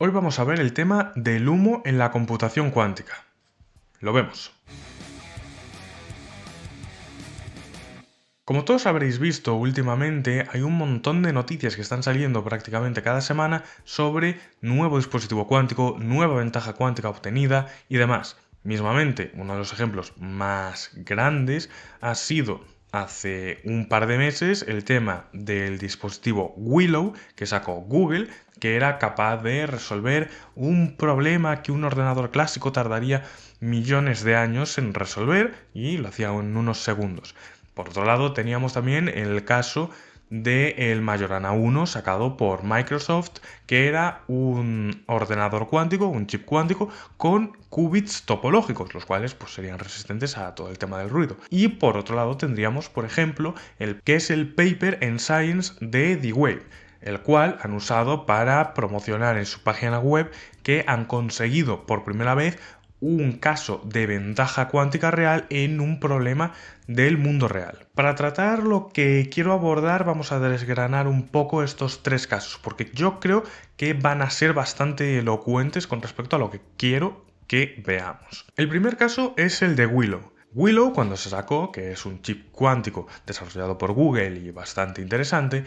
Hoy vamos a ver el tema del humo en la computación cuántica. Lo vemos. Como todos habréis visto últimamente, hay un montón de noticias que están saliendo prácticamente cada semana sobre nuevo dispositivo cuántico, nueva ventaja cuántica obtenida y demás. Mismamente, uno de los ejemplos más grandes ha sido hace un par de meses el tema del dispositivo Willow que sacó Google, que era capaz de resolver un problema que un ordenador clásico tardaría millones de años en resolver y lo hacía en unos segundos. Por otro lado, teníamos también el caso del Majorana 1 sacado por Microsoft, que era un ordenador cuántico, un chip cuántico, con qubits topológicos, los cuales pues, serían resistentes a todo el tema del ruido. Y por otro lado tendríamos, por ejemplo, el que es el paper en Science de D-Wave, el cual han usado para promocionar en su página web que han conseguido por primera vez un caso de ventaja cuántica real en un problema del mundo real. Para tratar lo que quiero abordar vamos a desgranar un poco estos tres casos, porque yo creo que van a ser bastante elocuentes con respecto a lo que quiero que veamos. El primer caso es el de Willow. Willow, cuando se sacó, que es un chip cuántico desarrollado por Google y bastante interesante,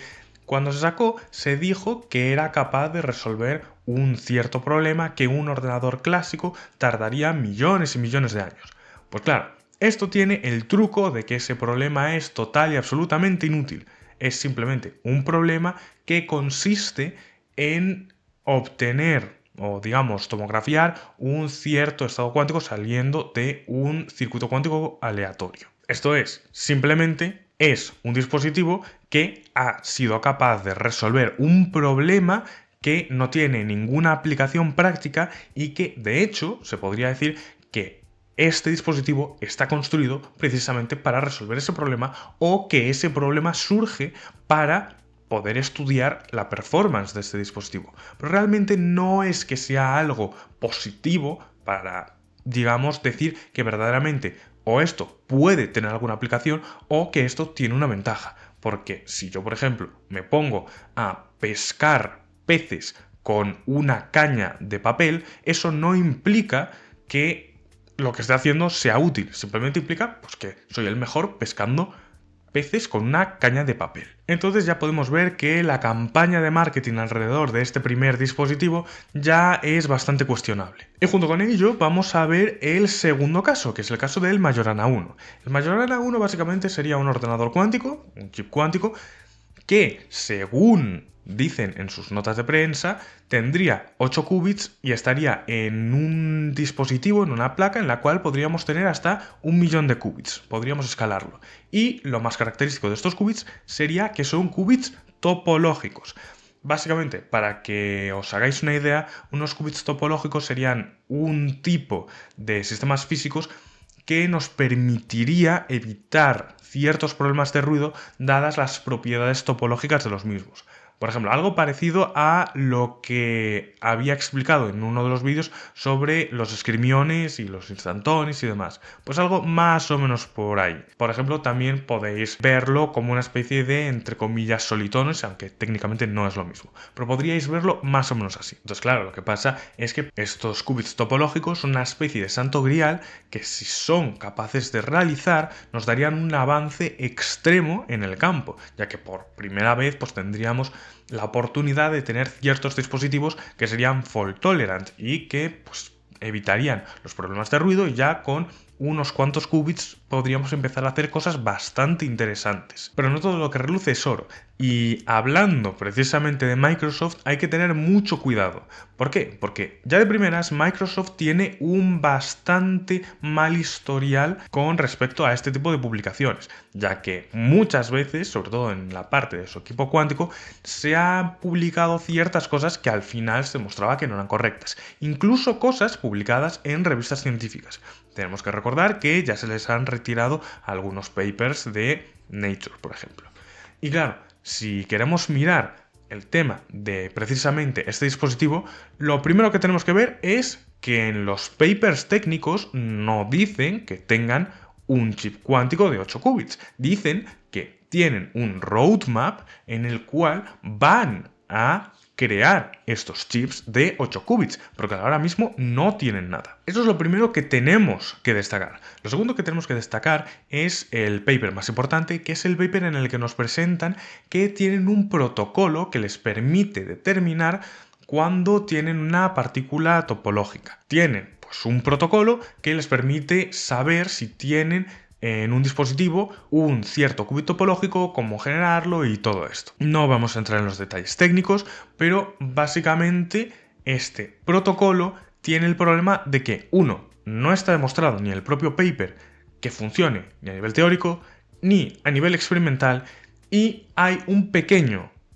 cuando se sacó, se dijo que era capaz de resolver un cierto problema que un ordenador clásico tardaría millones y millones de años. Pues claro, esto tiene el truco de que ese problema es total y absolutamente inútil. Es simplemente un problema que consiste en obtener o digamos tomografiar un cierto estado cuántico saliendo de un circuito cuántico aleatorio. Esto es, simplemente es un dispositivo que ha sido capaz de resolver un problema que no tiene ninguna aplicación práctica y que, de hecho, se podría decir que este dispositivo está construido precisamente para resolver ese problema o que ese problema surge para poder estudiar la performance de este dispositivo. Pero realmente no es que sea algo positivo para, digamos, decir que verdaderamente o esto puede tener alguna aplicación o que esto tiene una ventaja. Porque si yo, por ejemplo, me pongo a pescar peces con una caña de papel, eso no implica que lo que esté haciendo sea útil. Simplemente implica pues, que soy el mejor pescando peces con una caña de papel. Entonces ya podemos ver que la campaña de marketing alrededor de este primer dispositivo ya es bastante cuestionable. Y junto con ello vamos a ver el segundo caso, que es el caso del Majorana 1. El Majorana 1 básicamente sería un ordenador cuántico, un chip cuántico, que según dicen en sus notas de prensa, tendría 8 qubits y estaría en un dispositivo, en una placa, en la cual podríamos tener hasta 1.000.000 de qubits. Podríamos escalarlo. Y lo más característico de estos qubits sería que son qubits topológicos. Básicamente, para que os hagáis una idea, unos qubits topológicos serían un tipo de sistemas físicos que nos permitiría evitar ciertos problemas de ruido dadas las propiedades topológicas de los mismos. Por ejemplo, algo parecido a lo que había explicado en uno de los vídeos sobre los esquirmiones y los instantones y demás. Pues algo más o menos por ahí. Por ejemplo, también podéis verlo como una especie de, entre comillas, solitones, aunque técnicamente no es lo mismo. Pero podríais verlo más o menos así. Entonces, claro, lo que pasa es que estos qubits topológicos son una especie de santo grial que si son capaces de realizar nos darían un avance extremo en el campo, ya que por primera vez pues tendríamos la oportunidad de tener ciertos dispositivos que serían fault tolerant y que pues, evitarían los problemas de ruido y ya con unos cuantos qubits podríamos empezar a hacer cosas bastante interesantes. Pero no todo lo que reluce es oro. Y hablando precisamente de Microsoft, hay que tener mucho cuidado. ¿Por qué? Porque ya de primeras Microsoft tiene un bastante mal historial con respecto a este tipo de publicaciones, ya que muchas veces, sobre todo en la parte de su equipo cuántico, se han publicado ciertas cosas que al final se demostraba que no eran correctas. Incluso cosas publicadas en revistas científicas. Tenemos que recordar que ya se les han retirado algunos papers de Nature, por ejemplo. Y claro, si queremos mirar el tema de precisamente este dispositivo, lo primero que tenemos que ver es que en los papers técnicos no dicen que tengan un chip cuántico de 8 qubits. Dicen que tienen un roadmap en el cual van a crear estos chips de 8 qubits, porque ahora mismo no tienen nada. Eso es lo primero que tenemos que destacar. Lo segundo que tenemos que destacar es el paper más importante, que es el paper en el que nos presentan que tienen un protocolo que les permite determinar cuando tienen una partícula topológica. Tienen pues un protocolo que les permite saber si tienen en un dispositivo un cierto qubit topológico, cómo generarlo y todo esto. No vamos a entrar en los detalles técnicos, pero básicamente este protocolo tiene el problema de que, uno, no está demostrado ni en el propio paper que funcione ni a nivel teórico ni a nivel experimental, y hay un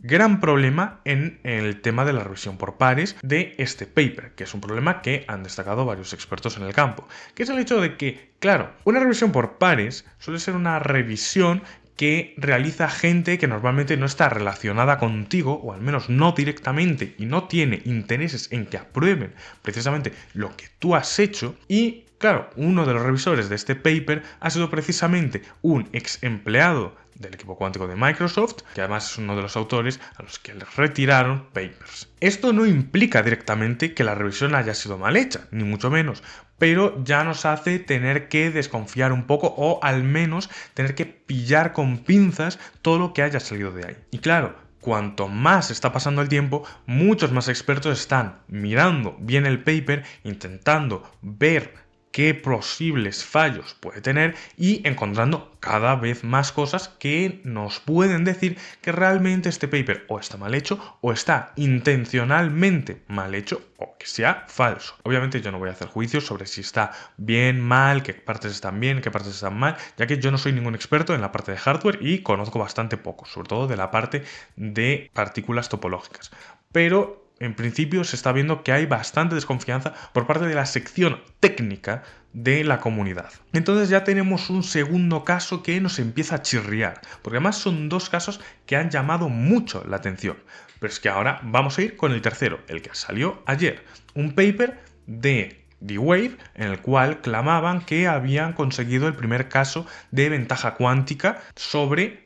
gran problema en el tema de la revisión por pares de este paper, que es un problema que han destacado varios expertos en el campo, que es el hecho de que, claro, una revisión por pares suele ser una revisión que realiza gente que normalmente no está relacionada contigo, o al menos no directamente, y no tiene intereses en que aprueben precisamente lo que tú has hecho. Y claro, uno de los revisores de este paper ha sido precisamente un ex empleado del equipo cuántico de Microsoft, que además es uno de los autores a los que les retiraron papers. Esto no implica directamente que la revisión haya sido mal hecha, ni mucho menos, pero ya nos hace tener que desconfiar un poco, o al menos tener que pillar con pinzas todo lo que haya salido de ahí. Y claro, cuanto más está pasando el tiempo, muchos más expertos están mirando bien el paper, intentando ver qué posibles fallos puede tener y encontrando cada vez más cosas que nos pueden decir que realmente este paper o está mal hecho, o está intencionalmente mal hecho, o que sea falso. Obviamente yo no voy a hacer juicios sobre si está bien, mal, qué partes están bien, qué partes están mal, ya que yo no soy ningún experto en la parte de hardware y conozco bastante poco, sobre todo de la parte de partículas topológicas. Pero en principio se está viendo que hay bastante desconfianza por parte de la sección técnica de la comunidad. Entonces ya tenemos un segundo caso que nos empieza a chirriar, porque además son dos casos que han llamado mucho la atención. Pero es que ahora vamos a ir con el tercero, el que salió ayer. Un paper de D-Wave en el cual clamaban que habían conseguido el primer caso de ventaja cuántica sobre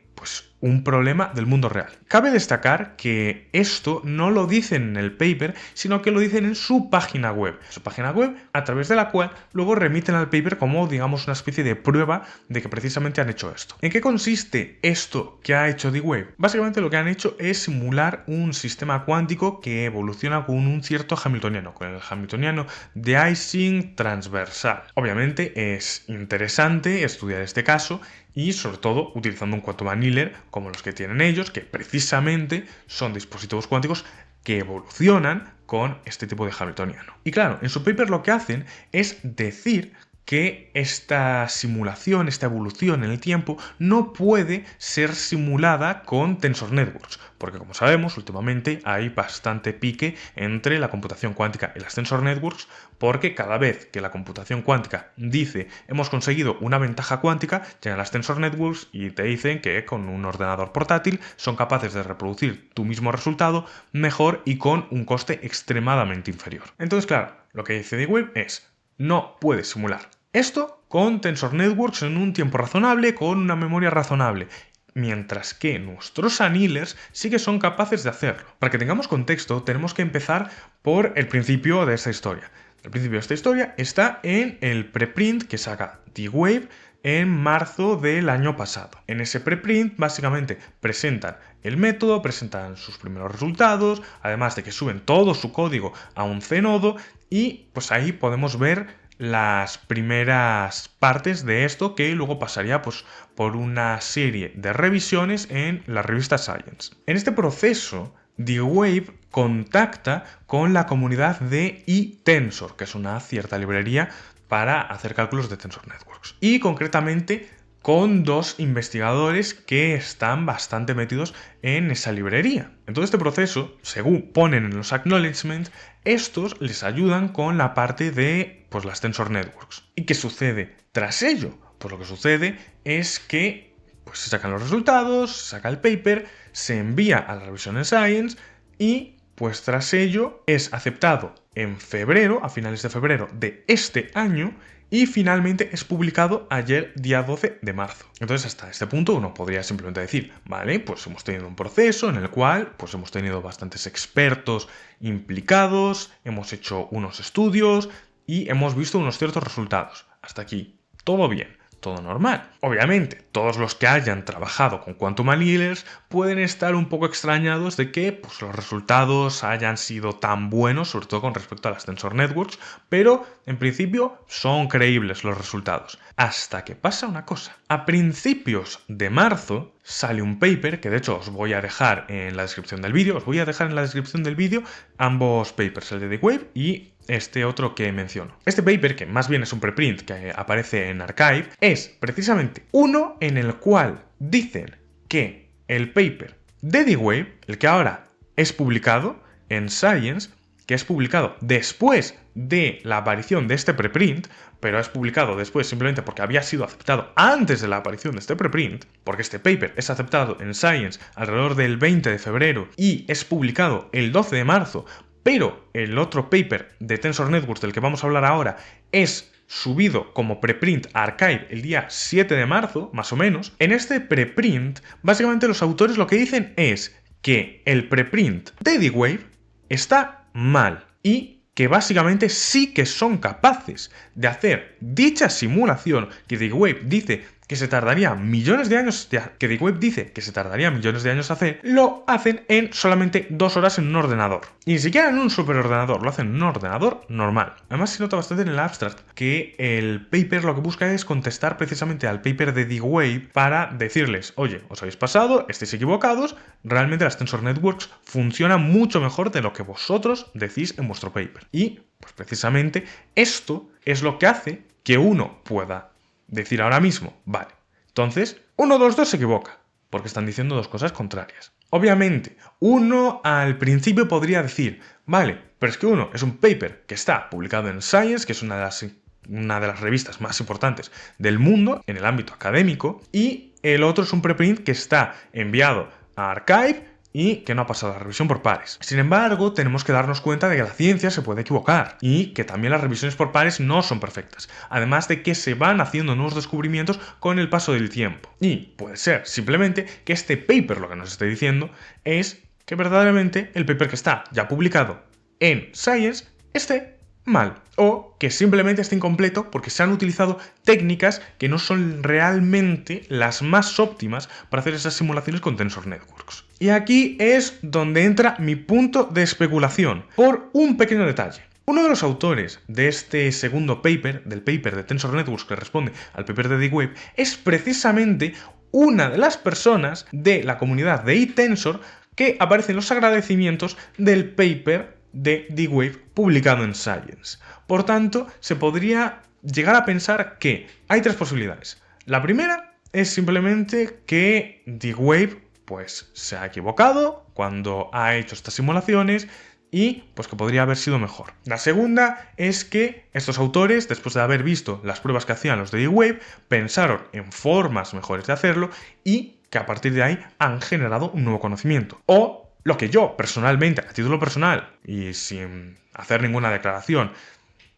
un problema del mundo real. Cabe destacar que esto no lo dicen en el paper, sino que lo dicen en su página web. Su página web, a través de la cual luego remiten al paper como, digamos, una especie de prueba de que precisamente han hecho esto. ¿En qué consiste esto que ha hecho D-Wave? Básicamente lo que han hecho es simular un sistema cuántico que evoluciona con un cierto hamiltoniano, con el hamiltoniano de Ising transversal. Obviamente es interesante estudiar este caso, y sobre todo utilizando un quantum annealer como los que tienen ellos, que precisamente son dispositivos cuánticos que evolucionan con este tipo de hamiltoniano. Y claro, en su paper lo que hacen es decir que esta simulación, esta evolución en el tiempo, no puede ser simulada con tensor networks, porque como sabemos, últimamente hay bastante pique entre la computación cuántica y las tensor networks, porque cada vez que la computación cuántica dice hemos conseguido una ventaja cuántica, llegan las tensor networks y te dicen que con un ordenador portátil son capaces de reproducir tu mismo resultado mejor y con un coste extremadamente inferior. Entonces, claro, lo que dice D-Wave es: no puedes simular esto con tensor networks en un tiempo razonable, con una memoria razonable, mientras que nuestros annealers sí que son capaces de hacerlo. Para que tengamos contexto, tenemos que empezar por el principio de esta historia. El principio de esta historia está en el preprint que saca D-Wave en marzo del año pasado. En ese preprint básicamente presentan el método, presentan sus primeros resultados, además de que suben todo su código a un C-nodo, y pues ahí podemos ver las primeras partes de esto, que luego pasaría por una serie de revisiones en la revista Science. En este proceso, D-Wave contacta con la comunidad de eTensor, que es una cierta librería para hacer cálculos de tensor networks, y concretamente con dos investigadores que están bastante metidos en esa librería. En todo este proceso, según ponen en los acknowledgements, estos les ayudan con la parte de las tensor networks. ¿Y qué sucede tras ello? Pues lo que sucede es que se sacan los resultados, se saca el paper, se envía a la revisión en Science y tras ello es aceptado en febrero, a finales de febrero de este año, y finalmente es publicado ayer, día 12 de marzo. Entonces, hasta este punto uno podría simplemente decir, vale, pues hemos tenido un proceso en el cual pues hemos tenido bastantes expertos implicados, hemos hecho unos estudios y hemos visto unos ciertos resultados. Hasta aquí, todo bien. Todo normal. Obviamente, todos los que hayan trabajado con Quantum Annealers pueden estar un poco extrañados de que pues, los resultados hayan sido tan buenos, sobre todo con respecto a las Tensor Networks, pero en principio son creíbles los resultados. Hasta que pasa una cosa. A principios de marzo sale un paper, que de hecho os voy a dejar en la descripción del vídeo, ambos papers, el de D-Wave y este otro que menciono. Este paper, que más bien es un preprint que aparece en Archive, es precisamente uno en el cual dicen que el paper de D-Wave, el que ahora es publicado en Science, que es publicado después de la aparición de este preprint, pero es publicado después simplemente porque había sido aceptado antes de la aparición de este preprint, porque este paper es aceptado en Science alrededor del 20 de febrero y es publicado el 12 de marzo, pero el otro paper de Tensor Networks del que vamos a hablar ahora es subido como preprint a Archive el día 7 de marzo, más o menos. En este preprint, básicamente los autores lo que dicen es que el preprint de D-Wave está mal y que básicamente sí que son capaces de hacer dicha simulación que D-Wave dice que se tardaría millones de años, que D-Wave dice que se tardaría millones de años hacer, lo hacen en solamente 2 horas en un ordenador. Y ni siquiera en un superordenador, lo hacen en un ordenador normal. Además se nota bastante en el abstract que el paper lo que busca es contestar precisamente al paper de D-Wave para decirles, oye, os habéis pasado, estáis equivocados, realmente las Tensor Networks funcionan mucho mejor de lo que vosotros decís en vuestro paper. Y, pues precisamente, esto es lo que hace que uno pueda decir ahora mismo, vale, entonces, 1, 2, 2 se equivoca, porque están diciendo dos cosas contrarias. Obviamente, uno al principio podría decir, vale, pero es que uno es un paper que está publicado en Science, que es una de las revistas más importantes del mundo en el ámbito académico, y el otro es un preprint que está enviado a Archive y que no ha pasado la revisión por pares. Sin embargo, tenemos que darnos cuenta de que la ciencia se puede equivocar y que también las revisiones por pares no son perfectas, además de que se van haciendo nuevos descubrimientos con el paso del tiempo. Y puede ser simplemente que este paper lo que nos esté diciendo es que verdaderamente el paper que está ya publicado en Science esté mal, o que simplemente esté incompleto porque se han utilizado técnicas que no son realmente las más óptimas para hacer esas simulaciones con Tensor Networks. Y aquí es donde entra mi punto de especulación, por un pequeño detalle. Uno de los autores de este segundo paper, del paper de Tensor Networks que responde al paper de D-Wave, es precisamente una de las personas de la comunidad de eTensor que aparece en los agradecimientos del paper de D-Wave publicado en Science. Por tanto, se podría llegar a pensar que hay tres posibilidades. La primera es simplemente que D-Wave pues se ha equivocado cuando ha hecho estas simulaciones y pues que podría haber sido mejor. La segunda es que estos autores, después de haber visto las pruebas que hacían los de D-Wave, pensaron en formas mejores de hacerlo y que a partir de ahí han generado un nuevo conocimiento. O lo que yo, personalmente, a título personal, y sin hacer ninguna declaración,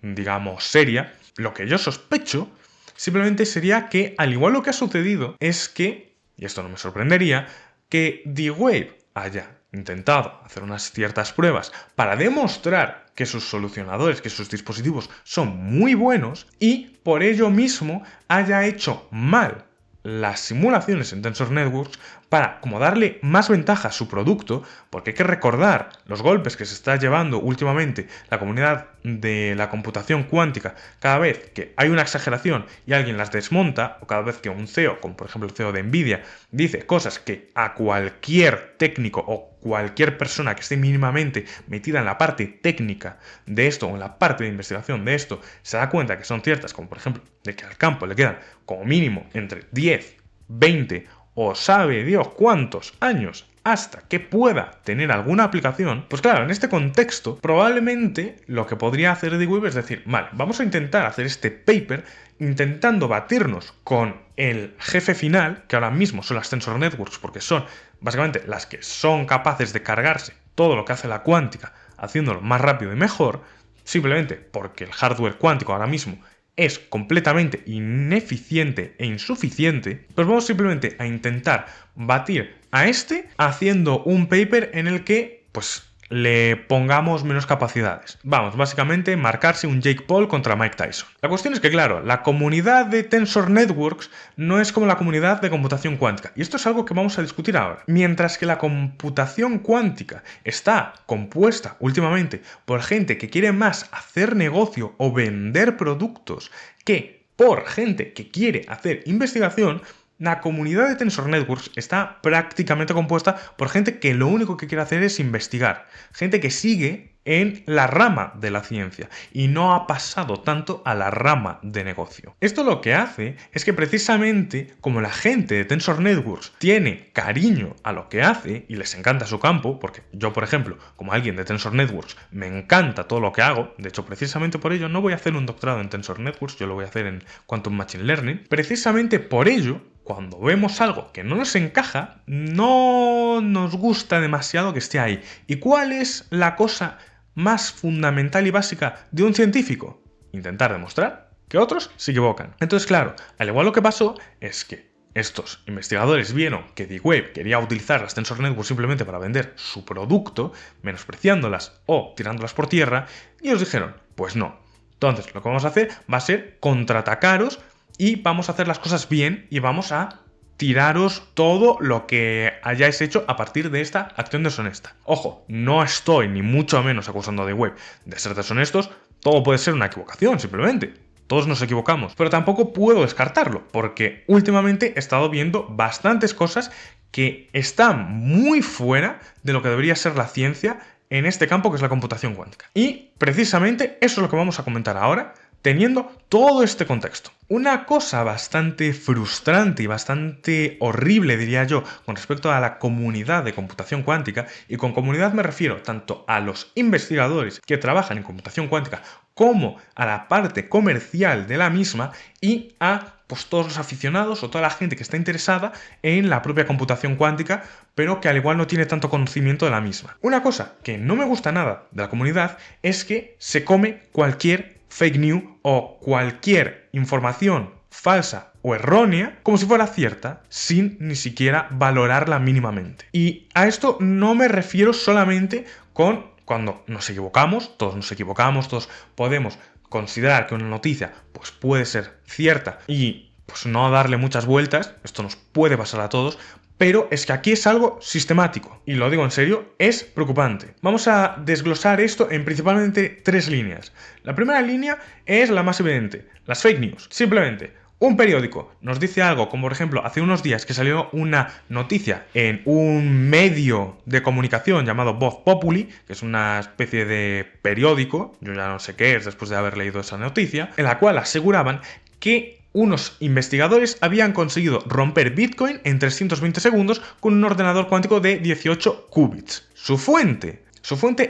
digamos, seria, lo que yo sospecho simplemente sería que, al igual lo que ha sucedido, es que, y esto no me sorprendería, que D-Wave haya intentado hacer unas ciertas pruebas para demostrar que sus solucionadores, que sus dispositivos son muy buenos, y por ello mismo haya hecho mal las simulaciones en Tensor Networks para como darle más ventaja a su producto, porque hay que recordar los golpes que se está llevando últimamente la comunidad de la computación cuántica cada vez que hay una exageración y alguien las desmonta, o cada vez que un CEO, como por ejemplo el CEO de Nvidia, dice cosas que a cualquier técnico o cualquier persona que esté mínimamente metida en la parte técnica de esto o en la parte de investigación de esto se da cuenta que son ciertas, como por ejemplo de que al campo le quedan como mínimo entre 10, 20 o sabe Dios cuántos años hasta que pueda tener alguna aplicación, pues claro, en este contexto probablemente lo que podría hacer D-Wave es decir, vale, vamos a intentar hacer este paper intentando batirnos con el jefe final, que ahora mismo son las Tensor Networks, porque son básicamente las que son capaces de cargarse todo lo que hace la cuántica, haciéndolo más rápido y mejor, simplemente porque el hardware cuántico ahora mismo es completamente ineficiente e insuficiente, pues vamos simplemente a intentar batir a este haciendo un paper en el que, pues, le pongamos menos capacidades. Vamos, básicamente marcarse un Jake Paul contra Mike Tyson. La cuestión es que, claro, la comunidad de Tensor Networks no es como la comunidad de computación cuántica. Y esto es algo que vamos a discutir ahora. Mientras que la computación cuántica está compuesta últimamente por gente que quiere más hacer negocio o vender productos que por gente que quiere hacer investigación, la comunidad de Tensor Networks está prácticamente compuesta por gente que lo único que quiere hacer es investigar. Gente que sigue en la rama de la ciencia y no ha pasado tanto a la rama de negocio. Esto lo que hace es que precisamente como la gente de Tensor Networks tiene cariño a lo que hace y les encanta su campo, porque yo, por ejemplo, como alguien de Tensor Networks, me encanta todo lo que hago, de hecho precisamente por ello no voy a hacer un doctorado en Tensor Networks, yo lo voy a hacer en Quantum Machine Learning, precisamente por ello, cuando vemos algo que no nos encaja, no nos gusta demasiado que esté ahí. ¿Y cuál es la cosa más fundamental y básica de un científico? Intentar demostrar que otros se equivocan. Entonces, claro, al igual lo que pasó es que estos investigadores vieron que D-Wave quería utilizar las Tensor Networks simplemente para vender su producto, menospreciándolas o tirándolas por tierra, y ellos dijeron, pues no. Entonces, lo que vamos a hacer va a ser contraatacaros y vamos a hacer las cosas bien y vamos a tiraros todo lo que hayáis hecho a partir de esta acción deshonesta. Ojo, no estoy ni mucho menos acusando a D-Wave de ser deshonestos, todo puede ser una equivocación simplemente. Todos nos equivocamos, pero tampoco puedo descartarlo, porque últimamente he estado viendo bastantes cosas que están muy fuera de lo que debería ser la ciencia en este campo que es la computación cuántica. Y precisamente eso es lo que vamos a comentar ahora, teniendo todo este contexto. Una cosa bastante frustrante y bastante horrible, diría yo, con respecto a la comunidad de computación cuántica, y con comunidad me refiero tanto a los investigadores que trabajan en computación cuántica como a la parte comercial de la misma y a pues, todos los aficionados o toda la gente que está interesada en la propia computación cuántica, pero que al igual no tiene tanto conocimiento de la misma. Una cosa que no me gusta nada de la comunidad es que se come cualquier fake news o cualquier información falsa o errónea como si fuera cierta sin ni siquiera valorarla mínimamente. Y a esto no me refiero solamente con cuando nos equivocamos, todos podemos considerar que una noticia pues puede ser cierta y pues no darle muchas vueltas, esto nos puede pasar a todos, pero es que aquí es algo sistemático, y lo digo en serio, es preocupante. Vamos a desglosar esto en principalmente 3 líneas. La primera línea es la más evidente, las fake news. Simplemente, un periódico nos dice algo, como por ejemplo, hace unos días que salió una noticia en un medio de comunicación llamado Voz Populi, que es una especie de periódico, yo ya no sé qué es después de haber leído esa noticia, en la cual aseguraban que unos investigadores habían conseguido romper Bitcoin en 320 segundos con un ordenador cuántico de 18 qubits. Su fuente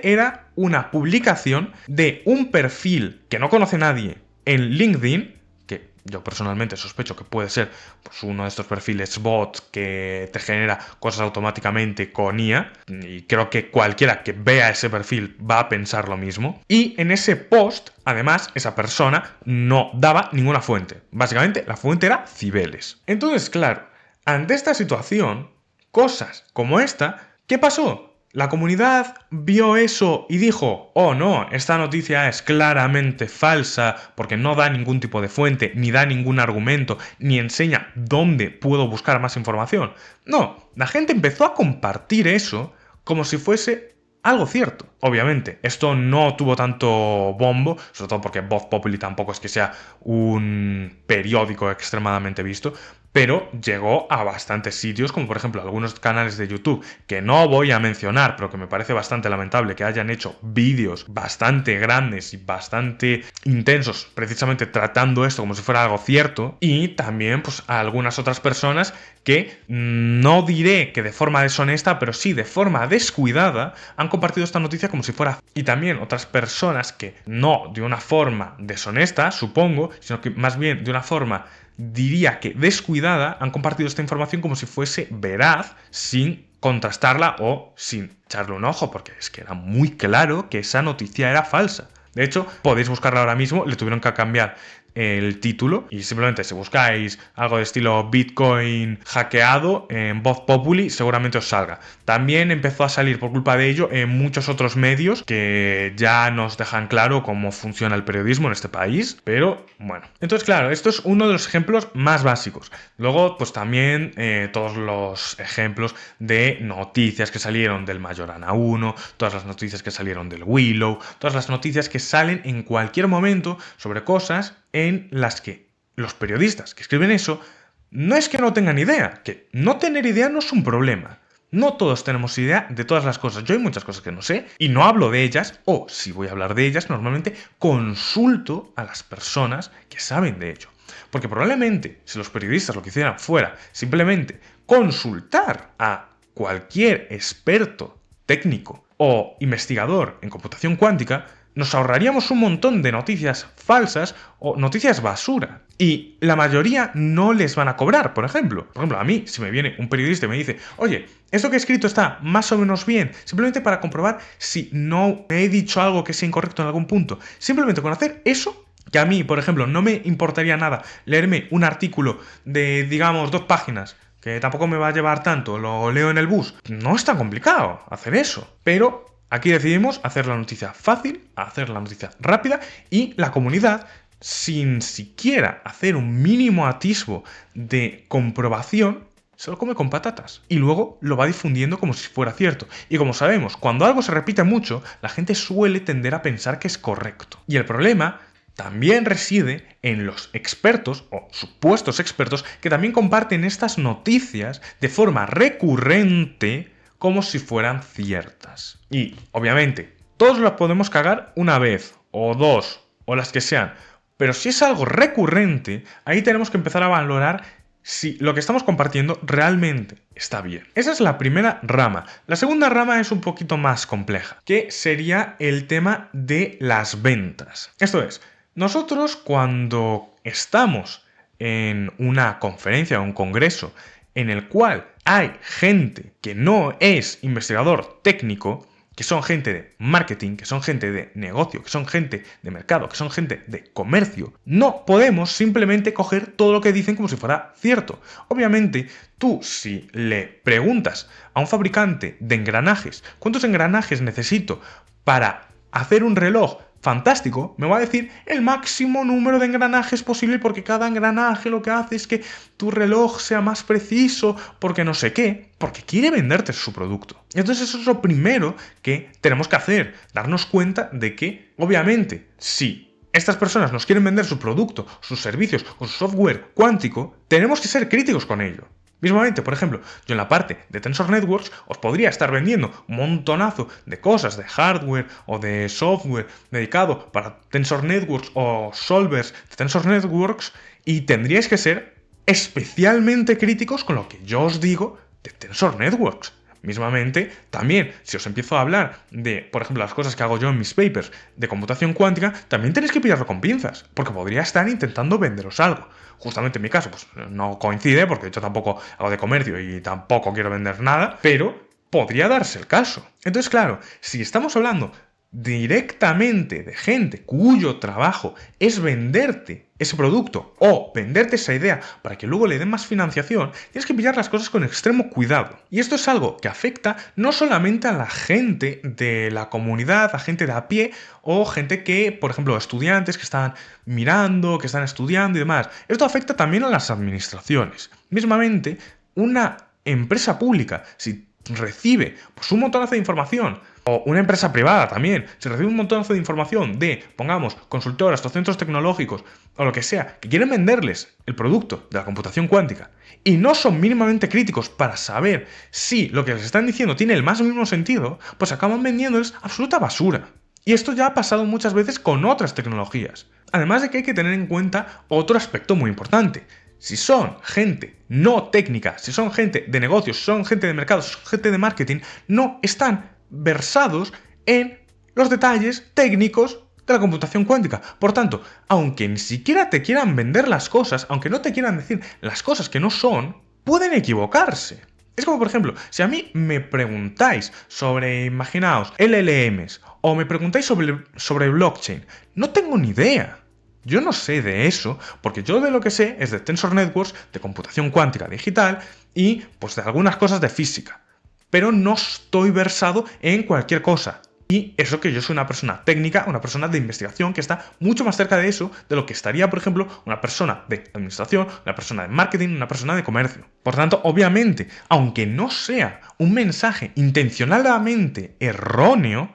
era una publicación de un perfil que no conoce nadie en LinkedIn, que yo personalmente sospecho que puede ser pues, uno de estos perfiles bot que te genera cosas automáticamente con IA, y creo que cualquiera que vea ese perfil va a pensar lo mismo. Y en ese post, además, esa persona no daba ninguna fuente. Básicamente, la fuente era Cibeles. Entonces, claro, ante esta situación, cosas como esta, ¿qué pasó? La comunidad vio eso y dijo, oh no, esta noticia es claramente falsa porque no da ningún tipo de fuente, ni da ningún argumento, ni enseña dónde puedo buscar más información. No, la gente empezó a compartir eso como si fuese algo cierto. Obviamente, esto no tuvo tanto bombo, sobre todo porque Voz Populi tampoco es que sea un periódico extremadamente visto, pero llegó a bastantes sitios, como por ejemplo algunos canales de YouTube que no voy a mencionar, pero que me parece bastante lamentable que hayan hecho vídeos bastante grandes y bastante intensos, precisamente tratando esto como si fuera algo cierto, y también pues a algunas otras personas que no diré que de forma deshonesta, pero sí de forma descuidada han compartido esta noticia como si fuera... Y también otras personas que no de una forma deshonesta, supongo, sino que más bien de una forma, diría que descuidada, han compartido esta información como si fuese veraz, sin contrastarla o sin echarle un ojo, porque es que era muy claro que esa noticia era falsa. De hecho, podéis buscarla ahora mismo, le tuvieron que cambiar el título y simplemente si buscáis algo de estilo Bitcoin hackeado en Voz Populi seguramente os salga. También empezó a salir por culpa de ello en muchos otros medios que ya nos dejan claro cómo funciona el periodismo en este país, pero bueno. Entonces claro, esto es uno de los ejemplos más básicos. Luego pues también todos los ejemplos de noticias que salieron del Majorana 1, todas las noticias que salieron del Willow, todas las noticias que salen en cualquier momento sobre cosas en las que los periodistas que escriben eso no es que no tengan idea, que no tener idea no es un problema. No todos tenemos idea de todas las cosas. Yo hay muchas cosas que no sé y no hablo de ellas, o si voy a hablar de ellas, normalmente consulto a las personas que saben de ello. Porque probablemente si los periodistas lo que hicieran fuera simplemente consultar a cualquier experto técnico o investigador en computación cuántica, nos ahorraríamos un montón de noticias falsas o noticias basura. Y la mayoría no les van a cobrar, por ejemplo. Por ejemplo, a mí, si me viene un periodista y me dice, oye, esto que he escrito está más o menos bien, simplemente para comprobar si no he dicho algo que sea incorrecto en algún punto. Simplemente con hacer eso, que a mí, por ejemplo, no me importaría nada leerme un artículo de, digamos, 2 páginas, que tampoco me va a llevar tanto, lo leo en el bus. No es tan complicado hacer eso. Pero aquí decidimos hacer la noticia fácil, hacer la noticia rápida y la comunidad, sin siquiera hacer un mínimo atisbo de comprobación, se lo come con patatas y luego lo va difundiendo como si fuera cierto. Y como sabemos, cuando algo se repite mucho, la gente suele tender a pensar que es correcto. Y el problema también reside en los expertos o supuestos expertos que también comparten estas noticias de forma recurrente como si fueran ciertas. Y, obviamente, todos las podemos cagar una vez, o 2, o las que sean. Pero si es algo recurrente, ahí tenemos que empezar a valorar si lo que estamos compartiendo realmente está bien. Esa es la primera rama. La segunda rama es un poquito más compleja, que sería el tema de las ventas. Esto es, nosotros cuando estamos en una conferencia o un congreso en el cual hay gente que no es investigador técnico, que son gente de marketing, que son gente de negocio, que son gente de mercado, que son gente de comercio, no podemos simplemente coger todo lo que dicen como si fuera cierto. Obviamente, tú si le preguntas a un fabricante de engranajes cuántos engranajes necesito para hacer un reloj fantástico, me va a decir el máximo número de engranajes posible porque cada engranaje lo que hace es que tu reloj sea más preciso, porque no sé qué, porque quiere venderte su producto. Entonces eso es lo primero que tenemos que hacer, darnos cuenta de que, obviamente, si estas personas nos quieren vender su producto, sus servicios o su software cuántico, tenemos que ser críticos con ello. Mismamente, por ejemplo, yo en la parte de Tensor Networks os podría estar vendiendo un montonazo de cosas de hardware o de software dedicado para Tensor Networks o solvers de Tensor Networks y tendríais que ser especialmente críticos con lo que yo os digo de Tensor Networks. Mismamente, también, si os empiezo a hablar de, por ejemplo, las cosas que hago yo en mis papers de computación cuántica, también tenéis que pillarlo con pinzas, porque podría estar intentando venderos algo. Justamente en mi caso, pues no coincide, porque yo tampoco hago de comercio y tampoco quiero vender nada, pero podría darse el caso. Entonces, claro, si estamos hablando directamente de gente cuyo trabajo es venderte ese producto o venderte esa idea para que luego le den más financiación, tienes que pillar las cosas con extremo cuidado. Y esto es algo que afecta no solamente a la gente de la comunidad, a gente de a pie o gente que, por ejemplo, estudiantes que están mirando, que están estudiando y demás. Esto afecta también a las administraciones. Mismamente, una empresa pública, si recibe pues un montonazo de información, o una empresa privada también, si recibe un montonazo de información de, pongamos, consultoras o centros tecnológicos o lo que sea, que quieren venderles el producto de la computación cuántica y no son mínimamente críticos para saber si lo que les están diciendo tiene el más mínimo sentido, pues acaban vendiéndoles absoluta basura. Y esto ya ha pasado muchas veces con otras tecnologías. Además de que hay que tener en cuenta otro aspecto muy importante. Si son gente no técnica, si son gente de negocios, si son gente de mercados, si son gente de marketing, no están versados en los detalles técnicos de la computación cuántica. Por tanto, aunque ni siquiera te quieran vender las cosas, aunque no te quieran decir las cosas que no son, pueden equivocarse. Es como, por ejemplo, si a mí me preguntáis sobre, imaginaos, LLMs, o me preguntáis sobre blockchain, no tengo ni idea. Yo no sé de eso, porque yo de lo que sé es de Tensor Networks, de computación cuántica digital y pues de algunas cosas de física. Pero no estoy versado en cualquier cosa. Y eso que yo soy una persona técnica, una persona de investigación que está mucho más cerca de eso de lo que estaría, por ejemplo, una persona de administración, una persona de marketing, una persona de comercio. Por tanto, obviamente, aunque no sea un mensaje intencionadamente erróneo,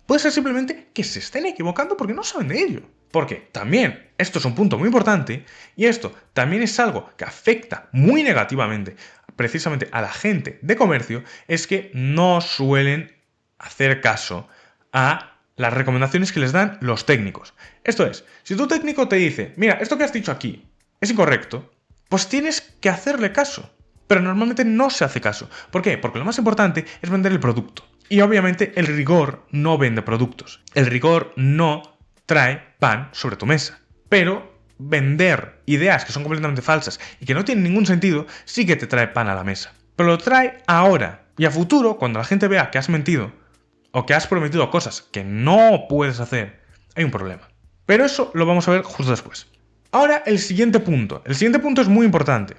puede ser simplemente que se estén equivocando porque no saben de ello. Porque también, esto es un punto muy importante, y esto también es algo que afecta muy negativamente precisamente a la gente de comercio, es que no suelen hacer caso a las recomendaciones que les dan los técnicos. Esto es, si tu técnico te dice, mira, esto que has dicho aquí es incorrecto, pues tienes que hacerle caso. Pero normalmente no se hace caso. ¿Por qué? Porque lo más importante es vender el producto. Y obviamente el rigor no vende productos. El rigor no trae pan sobre tu mesa. Pero vender ideas que son completamente falsas y que no tienen ningún sentido sí que te trae pan a la mesa. Pero lo trae ahora y a futuro, cuando la gente vea que has mentido o que has prometido cosas que no puedes hacer, hay un problema. Pero eso lo vamos a ver justo después. Ahora el siguiente punto. El siguiente punto es muy importante.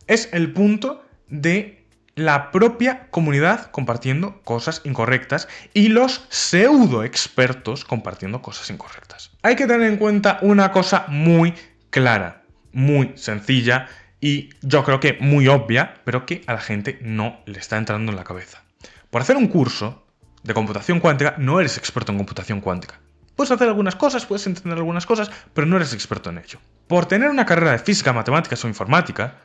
Es el punto de la propia comunidad compartiendo cosas incorrectas y los pseudo expertos compartiendo cosas incorrectas. Hay que tener en cuenta una cosa muy clara, muy sencilla y yo creo que muy obvia, pero que a la gente no le está entrando en la cabeza. Por hacer un curso de computación cuántica no eres experto en computación cuántica. Puedes hacer algunas cosas, puedes entender algunas cosas, pero no eres experto en ello. Por tener una carrera de física, matemáticas o informática,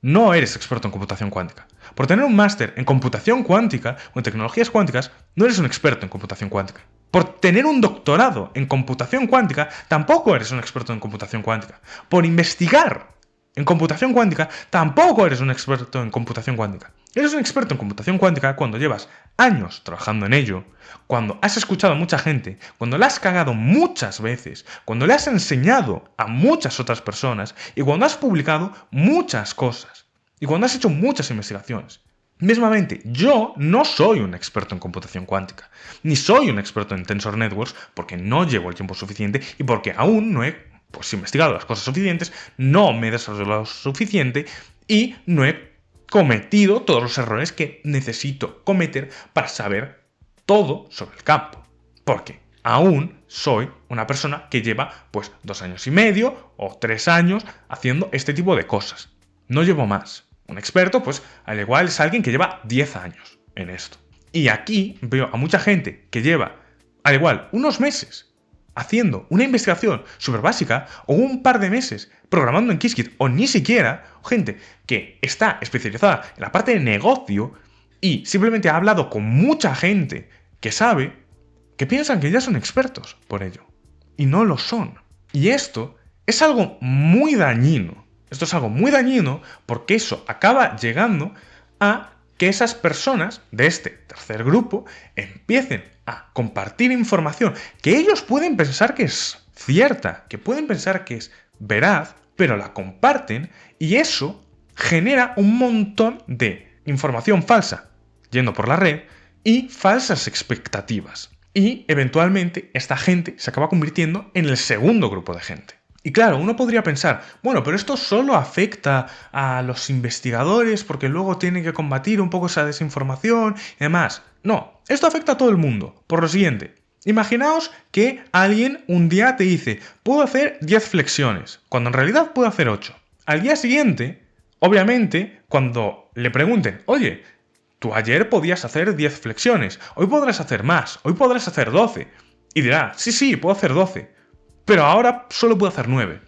no eres experto en computación cuántica. Por tener un máster en computación cuántica o en tecnologías cuánticas, no eres un experto en computación cuántica. Por tener un doctorado en computación cuántica, tampoco eres un experto en computación cuántica. Por investigar en computación cuántica, tampoco eres un experto en computación cuántica. Eres un experto en computación cuántica cuando llevas años trabajando en ello, cuando has escuchado a mucha gente, cuando le has cagado muchas veces, cuando le has enseñado a muchas otras personas y cuando has publicado muchas cosas y cuando has hecho muchas investigaciones. Mismamente, yo no soy un experto en computación cuántica, ni soy un experto en Tensor Networks porque no llevo el tiempo suficiente y porque aún no he investigado las cosas suficientes, no me he desarrollado lo suficiente y no he cometido todos los errores que necesito cometer para saber todo sobre el campo. Porque aún soy una persona que lleva 2 años y medio o 3 años haciendo este tipo de cosas. No llevo más. Un experto, al igual es alguien que lleva 10 años en esto. Y aquí veo a mucha gente que lleva, al igual, unos meses haciendo una investigación súper básica o un par de meses programando en Qiskit o ni siquiera, gente que está especializada en la parte de negocio y simplemente ha hablado con mucha gente que sabe, que piensan que ya son expertos por ello. Y no lo son. Y esto es algo muy dañino. Esto es algo muy dañino porque eso acaba llegando a que esas personas de este tercer grupo empiecen a compartir información que ellos pueden pensar que es cierta, que pueden pensar que es veraz, pero la comparten y eso genera un montón de información falsa yendo por la red y falsas expectativas. Y eventualmente esta gente se acaba convirtiendo en el segundo grupo de gente. Y claro, uno podría pensar, bueno, pero esto solo afecta a los investigadores porque luego tienen que combatir un poco esa desinformación y demás. No, esto afecta a todo el mundo. Por lo siguiente, imaginaos que alguien un día te dice, puedo hacer 10 flexiones, cuando en realidad puedo hacer 8. Al día siguiente, obviamente, cuando le pregunten, oye, tú ayer podías hacer 10 flexiones, hoy podrás hacer más, hoy podrás hacer 12. Y dirá, sí, puedo hacer 12. Pero ahora solo puedo hacer 9.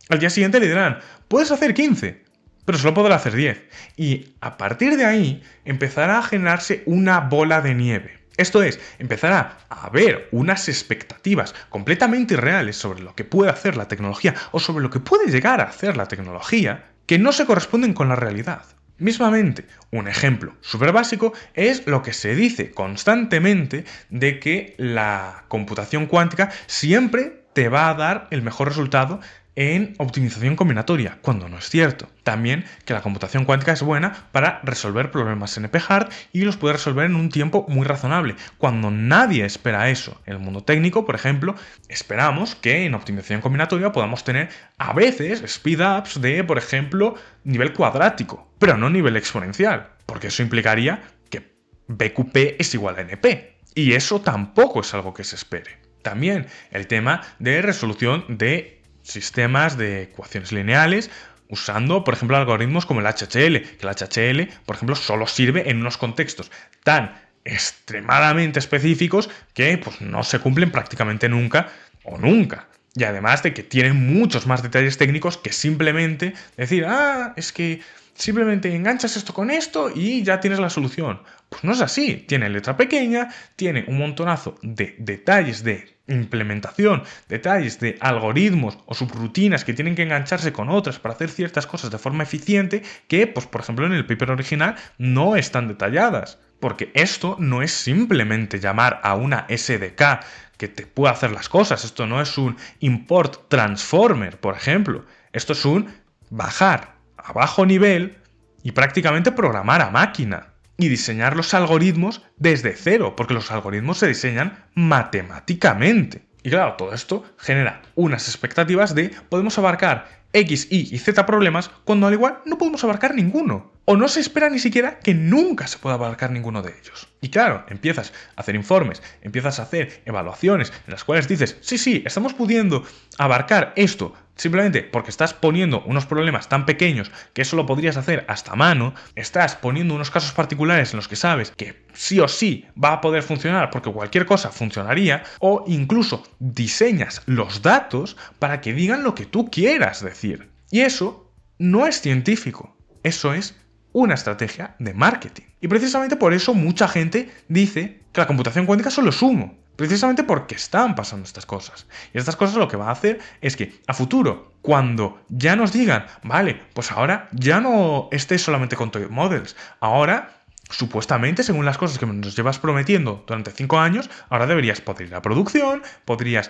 Al día siguiente le dirán, puedes hacer 15, pero solo podrá hacer 10. Y a partir de ahí empezará a generarse una bola de nieve. Esto es, empezará a haber unas expectativas completamente irreales sobre lo que puede hacer la tecnología o sobre lo que puede llegar a hacer la tecnología que no se corresponden con la realidad. Mismamente, un ejemplo súper básico es lo que se dice constantemente de que la computación cuántica siempre te va a dar el mejor resultado en optimización combinatoria, cuando no es cierto. También que la computación cuántica es buena para resolver problemas NP-hard y los puede resolver en un tiempo muy razonable, cuando nadie espera eso. En el mundo técnico, por ejemplo, esperamos que en optimización combinatoria podamos tener a veces speedups de, por ejemplo, nivel cuadrático, pero no nivel exponencial, porque eso implicaría que BQP es igual a NP, y eso tampoco es algo que se espere. También el tema de resolución de sistemas de ecuaciones lineales usando, por ejemplo, algoritmos como el HHL, que el HHL, por ejemplo, solo sirve en unos contextos tan extremadamente específicos que pues, no se cumplen prácticamente nunca o nunca. Y además de que tiene muchos más detalles técnicos que simplemente decir, es que simplemente enganchas esto con esto y ya tienes la solución. Pues no es así. Tiene letra pequeña, tiene un montonazo de detalles de implementación, detalles de algoritmos o subrutinas que tienen que engancharse con otras para hacer ciertas cosas de forma eficiente que, pues por ejemplo, en el paper original no están detalladas. Porque esto no es simplemente llamar a una SDK que te pueda hacer las cosas. Esto no es un import transformer, por ejemplo. Esto es un bajar a bajo nivel y prácticamente programar a máquina y diseñar los algoritmos desde cero, porque los algoritmos se diseñan matemáticamente. Y claro, todo esto genera unas expectativas de podemos abarcar X, Y y Z problemas cuando al igual no podemos abarcar ninguno. O no se espera ni siquiera que nunca se pueda abarcar ninguno de ellos. Y claro, empiezas a hacer informes, empiezas a hacer evaluaciones en las cuales dices, sí, estamos pudiendo abarcar esto simplemente porque estás poniendo unos problemas tan pequeños que eso lo podrías hacer hasta a mano, estás poniendo unos casos particulares en los que sabes que sí o sí va a poder funcionar porque cualquier cosa funcionaría, o incluso diseñas los datos para que digan lo que tú quieras decir. Y eso no es científico, eso es una estrategia de marketing. Y precisamente por eso mucha gente dice que la computación cuántica solo es humo. Precisamente porque están pasando estas cosas. Y estas cosas lo que va a hacer es que a futuro, cuando ya nos digan, vale, pues ahora ya no estés solamente con Toy Models, ahora, supuestamente, según las cosas que nos llevas prometiendo durante 5 años, ahora deberías poder ir a producción, podrías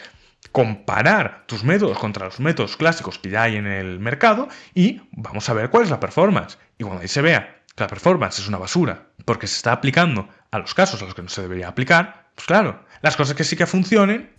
comparar tus métodos contra los métodos clásicos que ya hay en el mercado y vamos a ver cuál es la performance. Y cuando ahí se vea que la performance es una basura porque se está aplicando a los casos a los que no se debería aplicar, pues claro, las cosas que sí que funcionen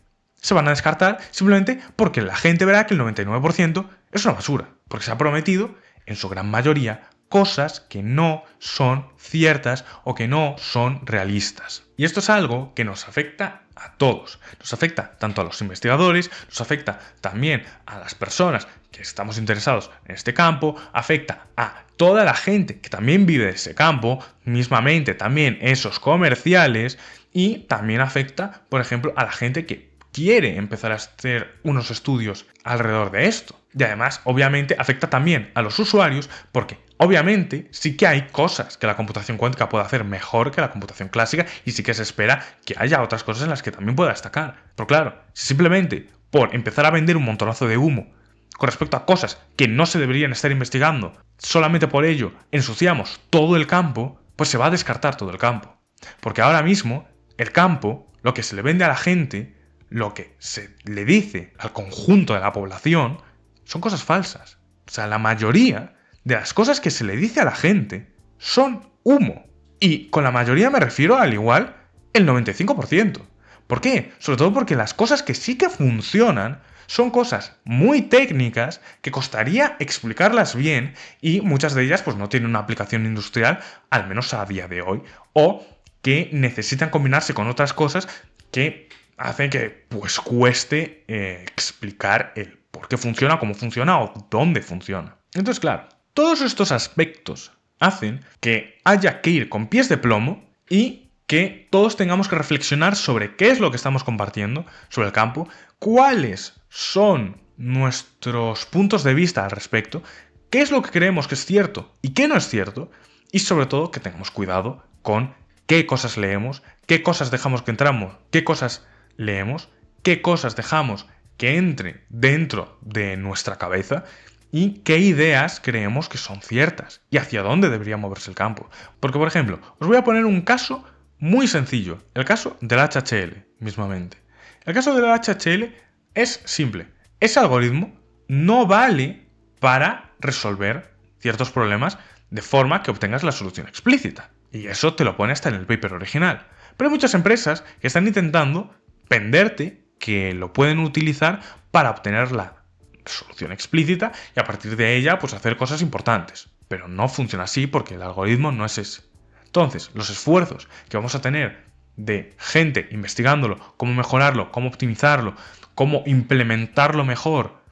se van a descartar simplemente porque la gente verá que el 99% es una basura, porque se ha prometido, en su gran mayoría, cosas que no son ciertas o que no son realistas. Y esto es algo que nos afecta a todos. Nos afecta tanto a los investigadores, nos afecta también a las personas que estamos interesados en este campo, afecta a toda la gente que también vive de ese campo, mismamente también esos comerciales, y también afecta, por ejemplo, a la gente que quiere empezar a hacer unos estudios alrededor de esto. Y además, obviamente, afecta también a los usuarios porque, obviamente, sí que hay cosas que la computación cuántica puede hacer mejor que la computación clásica y sí que se espera que haya otras cosas en las que también pueda destacar. Pero claro, si simplemente por empezar a vender un montonazo de humo con respecto a cosas que no se deberían estar investigando, solamente por ello ensuciamos todo el campo, pues se va a descartar todo el campo. Porque ahora mismo, el campo, lo que se le vende a la gente, lo que se le dice al conjunto de la población, son cosas falsas. O sea, la mayoría de las cosas que se le dice a la gente son humo. Y con la mayoría me refiero al igual el 95%. ¿Por qué? Sobre todo porque las cosas que sí que funcionan son cosas muy técnicas que costaría explicarlas bien y muchas de ellas pues no tienen una aplicación industrial, al menos a día de hoy, o que necesitan combinarse con otras cosas que hacen que pues cueste explicar el por qué funciona, cómo funciona o dónde funciona. Entonces, claro, todos estos aspectos hacen que haya que ir con pies de plomo y que todos tengamos que reflexionar sobre qué es lo que estamos compartiendo sobre el campo, cuáles son nuestros puntos de vista al respecto, qué es lo que creemos que es cierto y qué no es cierto, y sobre todo que tengamos cuidado con qué cosas leemos, qué cosas dejamos que entramos, qué cosas leemos, qué cosas dejamos que entre dentro de nuestra cabeza y qué ideas creemos que son ciertas y hacia dónde debería moverse el campo. Porque, por ejemplo, os voy a poner un caso muy sencillo, el caso del HHL, mismamente. El caso del HHL es simple. Ese algoritmo no vale para resolver ciertos problemas de forma que obtengas la solución explícita. Y eso te lo pone hasta en el paper original. Pero hay muchas empresas que están intentando venderte que lo pueden utilizar para obtener la solución explícita y a partir de ella pues hacer cosas importantes. Pero no funciona así porque el algoritmo no es ese. Entonces, los esfuerzos que vamos a tener de gente investigándolo, cómo mejorarlo, cómo optimizarlo, cómo implementarlo mejor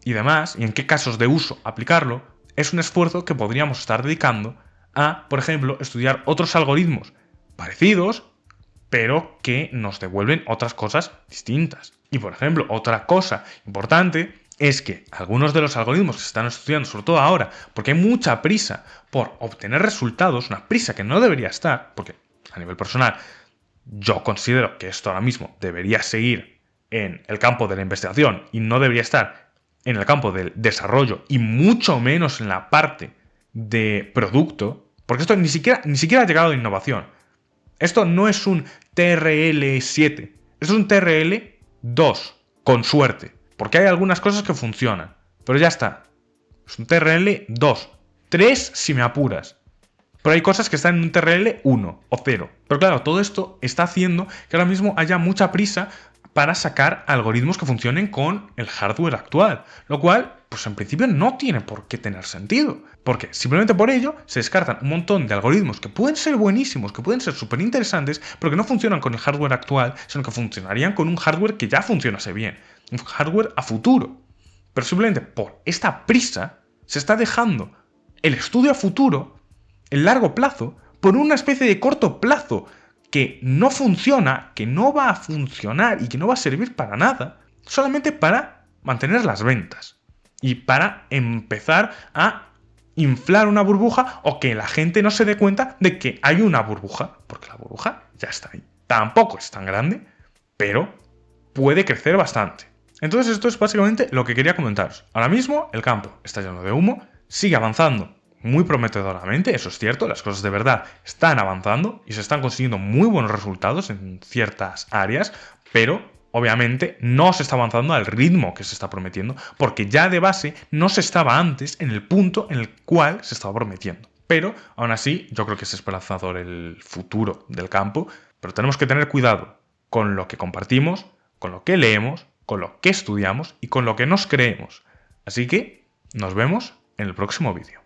y demás, y en qué casos de uso aplicarlo, es un esfuerzo que podríamos estar dedicando a, por ejemplo, estudiar otros algoritmos parecidos, pero que nos devuelven otras cosas distintas. Y, por ejemplo, otra cosa importante es que algunos de los algoritmos que se están estudiando, sobre todo ahora, porque hay mucha prisa por obtener resultados, una prisa que no debería estar, porque a nivel personal yo considero que esto ahora mismo debería seguir en el campo de la investigación y no debería estar en el campo del desarrollo y mucho menos en la parte de producto, porque esto ni siquiera ha llegado a innovación. Esto no es un TRL7, esto es un TRL2, con suerte, porque hay algunas cosas que funcionan, pero ya está. Es un TRL2, 3 si me apuras. Pero hay cosas que están en un TRL 1 o 0. Pero claro, todo esto está haciendo que ahora mismo haya mucha prisa para sacar algoritmos que funcionen con el hardware actual. Lo cual, pues en principio no tiene por qué tener sentido. Porque simplemente por ello se descartan un montón de algoritmos que pueden ser buenísimos, que pueden ser súper interesantes, pero que no funcionan con el hardware actual, sino que funcionarían con un hardware que ya funcionase bien. Un hardware a futuro. Pero simplemente por esta prisa se está dejando el estudio a futuro, el largo plazo, por una especie de corto plazo que no funciona, que no va a funcionar y que no va a servir para nada, solamente para mantener las ventas y para empezar a inflar una burbuja o que la gente no se dé cuenta de que hay una burbuja, porque la burbuja ya está ahí. Tampoco es tan grande, pero puede crecer bastante. Entonces esto es básicamente lo que quería comentaros. Ahora mismo el campo está lleno de humo, sigue avanzando muy prometedoramente, eso es cierto, las cosas de verdad están avanzando y se están consiguiendo muy buenos resultados en ciertas áreas, pero obviamente no se está avanzando al ritmo que se está prometiendo, porque ya de base no se estaba antes en el punto en el cual se estaba prometiendo. Pero aún así, yo creo que es esperanzador el futuro del campo, pero tenemos que tener cuidado con lo que compartimos, con lo que leemos, con lo que estudiamos y con lo que nos creemos. Así que nos vemos en el próximo vídeo.